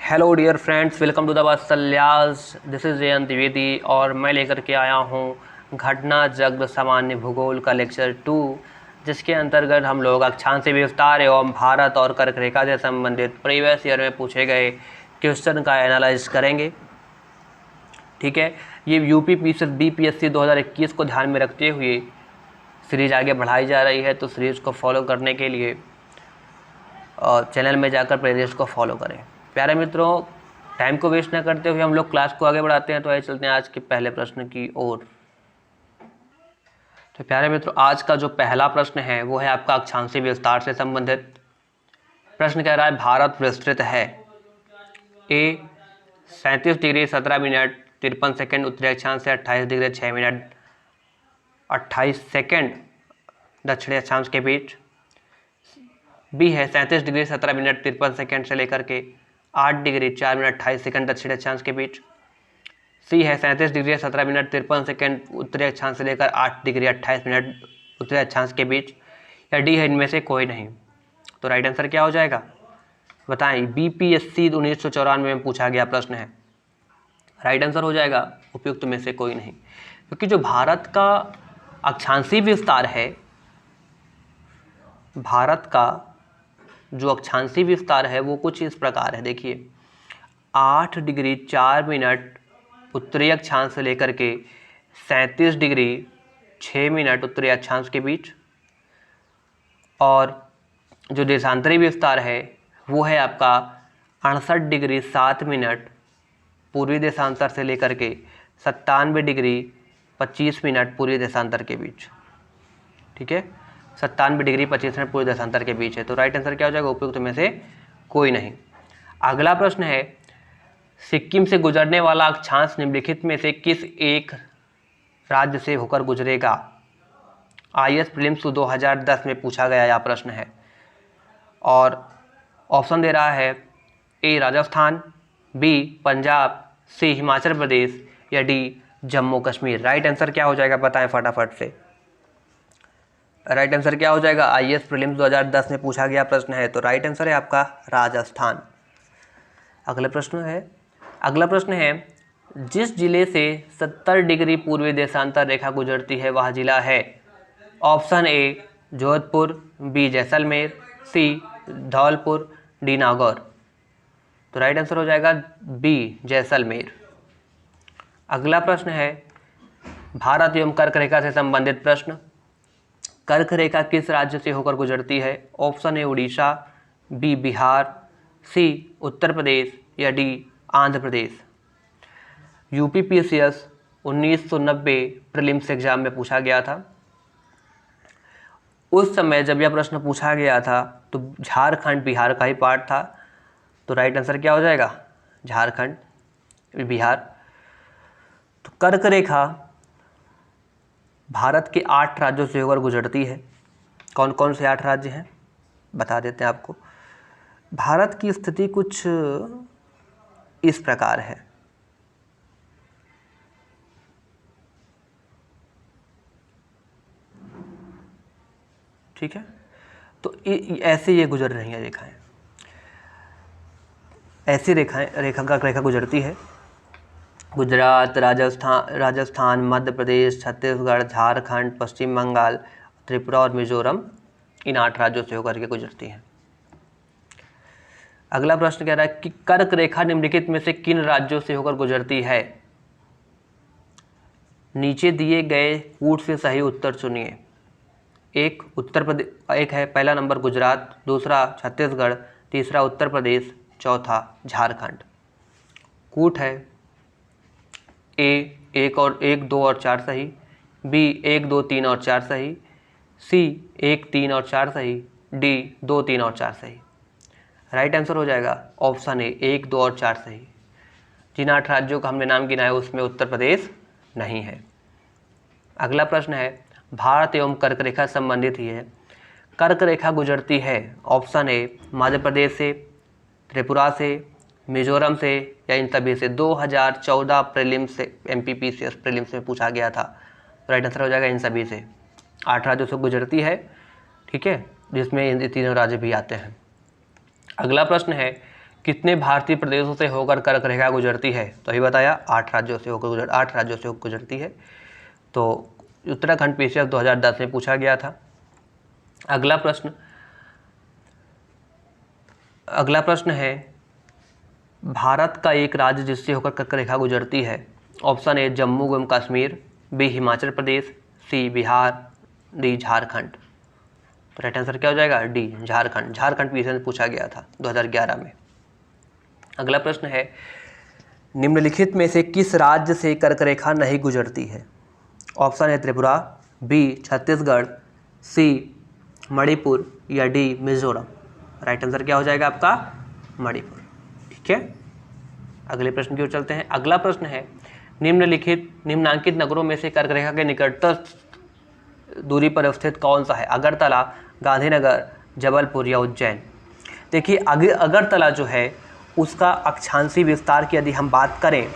Hello dear friends, welcome to the Vatsalyas. This is Jayant Dwivedi और मैं लेकर के आया हूँ घटना जगत सामान्य भूगोल का लेक्चर 2, जिसके अंतर्गत हम लोग अक्षांशीय विस्तार एवं भारत और कर्क रेखा से संबंधित प्रीवियस ईयर में पूछे गए क्वेश्चन का एनालाइज करेंगे। ठीक है, ये यूपी बीपीएससी 2021 को ध्यान में रखते हुए सीरीज आगे बढ़ाई जा रही है, तो सीरीज को फॉलो करने के लिए चैनल में जाकर प्लेलिस्ट को फॉलो करें। प्यारे मित्रों, टाइम को वेस्ट न करते हुए हम लोग क्लास को आगे बढ़ाते हैं। तो आइए चलते हैं आज के पहले प्रश्न की ओर। तो प्यारे मित्रों, आज का जो पहला प्रश्न है वो है आपका अक्षांशीय विस्तार से संबंधित। प्रश्न कह रहा है भारत विस्तृत है ए 37 डिग्री 17 मिनट 53 सेकेंड उत्तरी अक्षांश से 28 डिग्री 6 मिनट 28 सेकेंड दक्षिणी अक्षांश के बीच, बी है 37 डिग्री 17 मिनट 53 सेकेंड से लेकर के 8 डिग्री 4 मिनट 28 सेकेंड दक्षिणी अक्षांश के बीच, सी है 37 डिग्री 17 मिनट 53 सेकेंड उत्तरी अक्षांश से लेकर 8 डिग्री 28 मिनट उत्तरी अक्षांश के बीच, या डी है इनमें से कोई नहीं। तो राइट आंसर क्या हो जाएगा बताएं। बीपीएससी 1994 में पूछा गया प्रश्न है। राइट आंसर हो जाएगा उपयुक्त में से कोई नहीं, क्योंकि जो भारत का अक्षांशीय विस्तार है, भारत का जो अक्षांशीय विस्तार है वो कुछ इस प्रकार है। देखिए, 8 डिग्री 4 मिनट उत्तरी अक्षांश से लेकर के 37 डिग्री 6 मिनट उत्तरी अक्षांश के बीच, और जो देशांतरी विस्तार है वो है आपका 68 डिग्री 7 मिनट पूर्वी देशांतर से लेकर के 97 डिग्री 25 मिनट पूर्वी देशांतर के बीच। ठीक है, 97 डिग्री 25 मिनट पूर्वी देशांतर के बीच है। तो राइट आंसर क्या हो जाएगा उपयुक्त में से कोई नहीं। अगला प्रश्न है, सिक्किम से गुजरने वाला अक्षांश निम्नलिखित में से किस एक राज्य से होकर गुजरेगा। आईएएस प्रीलिम्स 2010 में पूछा गया यह प्रश्न है, और ऑप्शन दे रहा है ए राजस्थान, बी पंजाब, सी हिमाचल प्रदेश, या D Jammu Kashmir. Right answer क्या हो जाएगा बताएं फटाफट से। राइट आंसर क्या हो जाएगा, आईएएस प्रीलिम्स 2010 में पूछा गया प्रश्न है, तो राइट आंसर है आपका राजस्थान। अगला प्रश्न है, जिस जिले से 70 डिग्री पूर्वी देशांतर रेखा गुजरती है वह जिला है। Option A Jodhpur, B Jaisalmer, C Dholpur, D Nagaur. तो राइट आंसर हो जाएगा बी जैसलमेर। अगला प्रश्न है, भारत एवं कर्क रेखा से संबंधित प्रश्न। कर्क रेखा किस राज्य से होकर गुजरती है। Option A Orissa, B Bihar, C Uttar Pradesh, या D Andhra Pradesh. UPPCS 1990 prelims exam में पूछा गया था। उस समय जब यह प्रश्न पूछा गया था तो झारखंड बिहार का ही पार्ट था। तो राइट आंसर क्या हो जाएगा, झारखंड बिहार। तो कर्क रेखा भारत के 8 राज्यों से होकर गुजरती है। कौन कौन से 8 राज्य हैं बता देते हैं आपको। भारत की स्थिति कुछ इस प्रकार है। ठीक है, तो ऐसे ये गुजर रही हैं रेखाएं, ऐसी रेखा गुजरती है। गुजरात, राजस्थान, मध्य प्रदेश, छत्तीसगढ़, झारखंड, पश्चिम बंगाल, त्रिपुरा और मिजोरम, इन 8 राज्यों से होकर के गुजरती हैं। अगला प्रश्न कह रहा है कि कर्क रेखा निम्नलिखित में से किन राज्यों से होकर गुजरती है। नीचे दिए गए कूट से सही उत्तर चुनिए। एक उत्तर प्रदेश, एक है पहला नंबर गुजरात, दूसरा छत्तीसगढ़, तीसरा उत्तर प्रदेश, चौथा झारखंड। कूट है ए 1, 2 और 4 सही, बी 1, 2, 3 और 4 सही, सी 1, 3 और 4 सही, डी 2, 3 और 4 सही। राइट आंसर हो जाएगा ऑप्शन ए 1, 2 और 4 सही। जिन 8 राज्यों का हमने नाम गिनाया उसमें उत्तर प्रदेश नहीं है। अगला प्रश्न है, भारत एवं कर्क रेखा संबंधित ही है। कर्क रेखा गुजरती है ऑप्शन ए मध्य प्रदेश से, त्रिपुरा से, मिजोरम से, या इन सभी से। 2014 प्रीलिम्स से एमपीपीसीएस प्रीलिम्स में पूछा गया था। राइट आंसर हो जाएगा इन सभी से। 8 राज्यों से गुजरती है, ठीक है, जिसमें इन तीनों राज्य भी आते हैं। अगला प्रश्न है, कितने भारतीय प्रदेशों से होकर कर्क रेखा गुजरती है? तो अभी बताया 8 राज्यों से होकर 8 राज्यों से होकर गुजरती है। तो उत्तराखंड पीसीएस 2010 में पूछा गया था। अगला प्रश्न है भारत का एक राज्य जिससे होकर कर्क रेखा गुजरती है। ऑप्शन ए जम्मू एवं कश्मीर, बी हिमाचल प्रदेश, सी बिहार, डी झारखंड। तो राइट आंसर क्या हो जाएगा? डी झारखंड। झारखंड पीसीएस में पूछा गया था 2011 में। अगला प्रश्न है निम्नलिखित में से किस राज्य से कर्क रेखा नहीं गुजरती है? ऑप्शन है त्रिपुरा, बी छत्तीसगढ़, सी मणिपुर या डी मिजोरम। राइट आंसर क्या हो जाएगा आपका? मणिपुर। ठीक है, अगले प्रश्न की ओर चलते हैं। अगला प्रश्न है निम्नांकित नगरों में से कर्क रेखा के निकटतम दूरी पर स्थित कौन सा है? अगरतला, गांधीनगर, जबलपुर या उज्जैन। देखिए अगरतला जो है उसका अक्षांशीय विस्तार की यदि हम बात करें,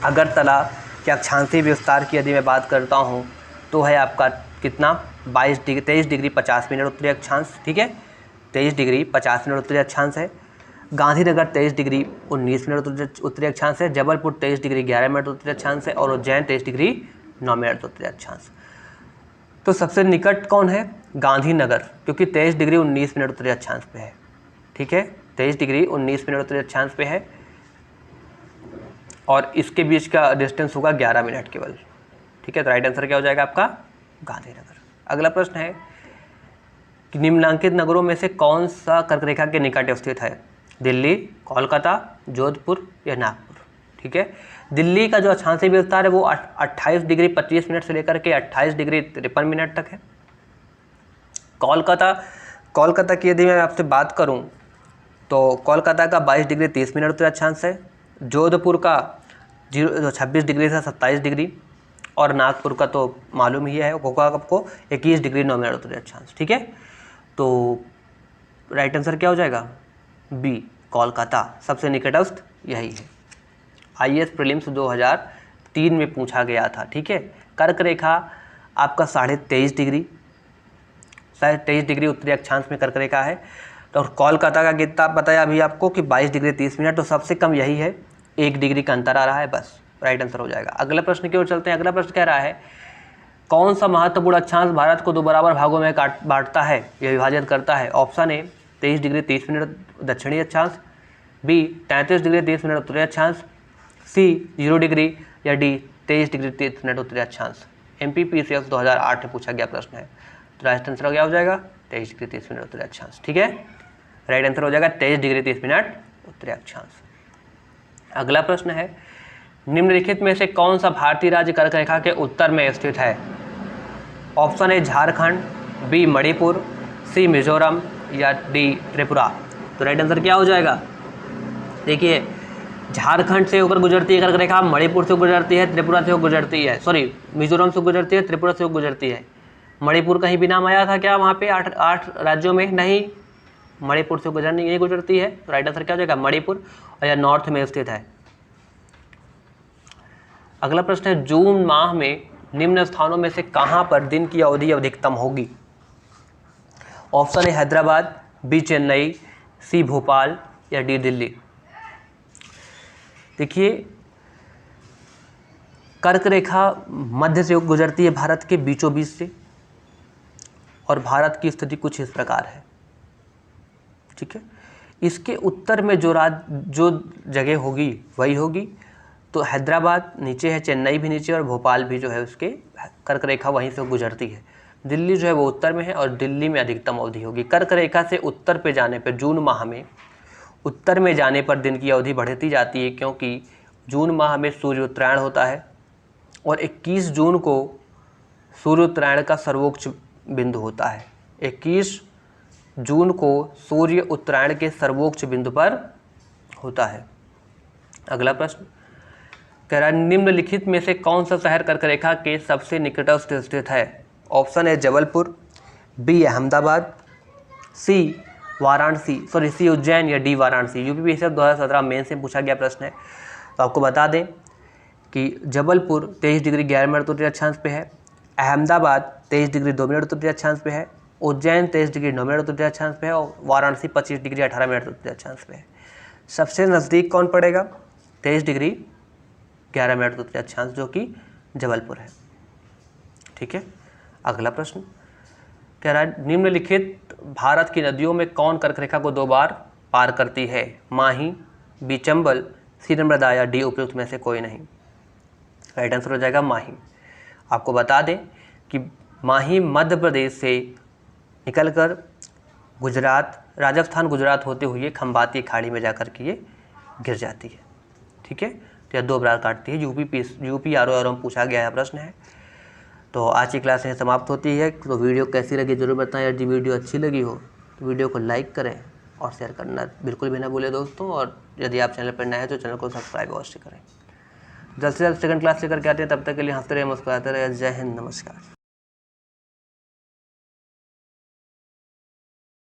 अगरतला के अक्षांशीय विस्तार की यदि मैं बात करता हूँ तो है आपका कितना? 23 डिग्री 50 मिनट उत्तरी अक्षांश। ठीक है, 23 डिग्री 50 मिनट उत्तरी अक्षांश है। गांधीनगर 23 डिग्री 19 मिनट उत्तरी अक्षांश है। जबलपुर 23 डिग्री 11 मिनट उत्तरी अक्षांश है। और उज्जैन 23 डिग्री 9 मिनट उत्तरी अक्षांश। तो सबसे निकट कौन है? गांधीनगर, क्योंकि 23 डिग्री 19 मिनट उत्तरी अक्षांश पे है। ठीक है, 23 डिग्री 19 मिनट उत्तरी अक्षांश पे है और इसके बीच का डिस्टेंस होगा 11 मिनट केवल। ठीक है, तो राइट आंसर क्या हो जाएगा आपका? गांधीनगर। अगला प्रश्न है कि निम्नलिखित नगरों में से कौन सा कर्क रेखा के निकट स्थित है? दिल्ली, कोलकाता, जोधपुर या नागपुर। ठीक है, दिल्ली का जो अक्षांशीय विस्तार है वो 28 डिग्री 25 मिनट से लेकर के 28 डिग्री 53 मिनट तक है। कोलकाता की यदि मैं आपसे बात करूं तो कोलकाता का 22 डिग्री 30 मिनट उत्तरी अक्षांश है। जोधपुर का 26 डिग्री से 27 डिग्री और नागपुर का तो मालूम ही है होगा आपको 21 डिग्री 9 मिनट उत्तरी अक्षांश। ठीक है, तो राइट आंसर क्या हो जाएगा? बी कोलकाता, सबसे निकटस्थ यही है। आईएएस प्रीलिम्स 2003 में पूछा गया था। ठीक है, कर्क रेखा आपका 23.5 डिग्री 23 डिग्री उत्तरी अक्षांश में कर्क रेखा है। तो कोलकाता का कितना बताया अभी आपको कि 22 डिग्री 30 मिनट, तो सबसे कम यही है, 1 डिग्री का अंतर आ रहा है, बस राइट आंसर हो जाएगा। अगले प्रश्न की ओर चलते हैं। अगला प्रश्न कह रहा है कौन सा महत्वपूर्ण अक्षांश भारत को 2 बराबर भागों में बांटता है या विभाजित करता है? ऑप्शन ए 23 डिग्री 30 मिनट दक्षिणी अक्षांश, बी 33 डिग्री 30 मिनट उत्तरी अक्षांश, सी 0 डिग्री या डी 23 डिग्री 30 मिनट उत्तरी अक्षांश। एमपीपीसीएस 2008 में पूछा गया प्रश्न है। तो राइट आंसर क्या हो जाएगा? 23 डिग्री 30 मिनट उत्तरी अक्षांश। ठीक है, राइट आंसर हो जाएगा 23 डिग्री 30 मिनट उत्तरी अक्षांश। अगला प्रश्न है निम्नलिखित में से कौन सा भारतीय राज्य कर्क रेखा के उत्तर में स्थित है? Option A Jharkhand, B Manipur, C Mizoram या डी त्रिपुरा। तो राइट आंसर क्या हो जाएगा? देखिए झारखंड से होकर गुजरती है कर्क रेखा, मणिपुर से गुजरती है, त्रिपुरा से गुजरती है, सॉरी मिजोरम से गुजरती है, त्रिपुरा से गुजरती है। मणिपुर कहीं भी नाम आया था क्या वहाँ पे 8 राज्यों में? नहीं, मणिपुर से नहीं गुजरती है। तो राइट आंसर क्या हो जाएगा? मणिपुर, और यह नॉर्थ में स्थित है। अगला प्रश्न है जून माह में निम्न स्थानों में से कहां पर दिन की अवधि अधिकतम होगी? ऑप्शन है हैदराबाद, बी चेन्नई, सी भोपाल या डी दिल्ली। देखिए कर्क रेखा मध्य से गुजरती है भारत के बीचों बीच से, और भारत की स्थिति कुछ इस प्रकार है। ठीक है, इसके उत्तर में जो जगह होगी वही होगी। तो हैदराबाद नीचे है, चेन्नई भी नीचे, और भोपाल भी जो है उसके कर्क रेखा वहीं से गुजरती है। दिल्ली जो है वो उत्तर में है और दिल्ली में अधिकतम अवधि होगी। कर्क रेखा से उत्तर पे जाने पर जून माह में उत्तर में जाने पर दिन की अवधि बढ़ती जाती है, क्योंकि जून माह में सूर्य उत्तरायण होता है और 21 जून को सूर्य उत्तरायण का सर्वोच्च बिंदु होता है। 21 जून को सूर्य उत्तरायण के सर्वोच्च बिंदु पर होता है। अगला प्रश्न कह रहा है निम्नलिखित में से कौन सा शहर कर्क रेखा के सबसे निकटस्थ स्थित है? ऑप्शन है जबलपुर, बी अहमदाबाद, सी उज्जैन या डी वाराणसी। यूपीपीएससी 2017 मेन से पूछा गया प्रश्न है। तो आपको बता दें कि जबलपुर 23 डिग्री 11 मिनट उत्तरी अक्षांश पे है, अहमदाबाद 23 डिग्री 2 मिनट उत्तरी अक्षांश पे है, उज्जैन 23 डिग्री 9 मिनट उत्तरी अक्षांश पे है और वाराणसी 25 डिग्री 18 मिनट उत्तरी अक्षांश पे है। सबसे नज़दीक कौन पड़ेगा? 23 डिग्री 11 मिनट उत्तरी अक्षांश, जो कि जबलपुर है। ठीक है, अगला प्रश्न कह रहा है निम्नलिखित भारत की नदियों में कौन कर्क रेखा को 2 बार पार करती है? माही, बी चंबल, सी नर्मदा या डी उपयुक्त में से कोई नहीं। राइट आंसर हो जाएगा माही। आपको बता दें कि माही मध्य प्रदेश से निकलकर गुजरात, राजस्थान गुजरात होते हुए खंबाती खाड़ी में जाकर के ये गिर जाती है। ठीक है, तो यह 2 बार काटती है। यूपी आर में पूछा गया है प्रश्न है। तो आज की क्लास यहाँ समाप्त होती है। तो वीडियो कैसी लगी जरूर बताएं। यदि वीडियो अच्छी लगी हो तो वीडियो को लाइक करें और शेयर करना बिल्कुल भी ना भूलें दोस्तों। और यदि आप चैनल पर नए हैं तो चैनल को सब्सक्राइब अवश्य करें। जल्द से जल्द सेकंड क्लास लेकर के आते हैं। तब तक के लिए हंसते रहे, मुस्कुराते रहे। जय हिंद, नमस्कार।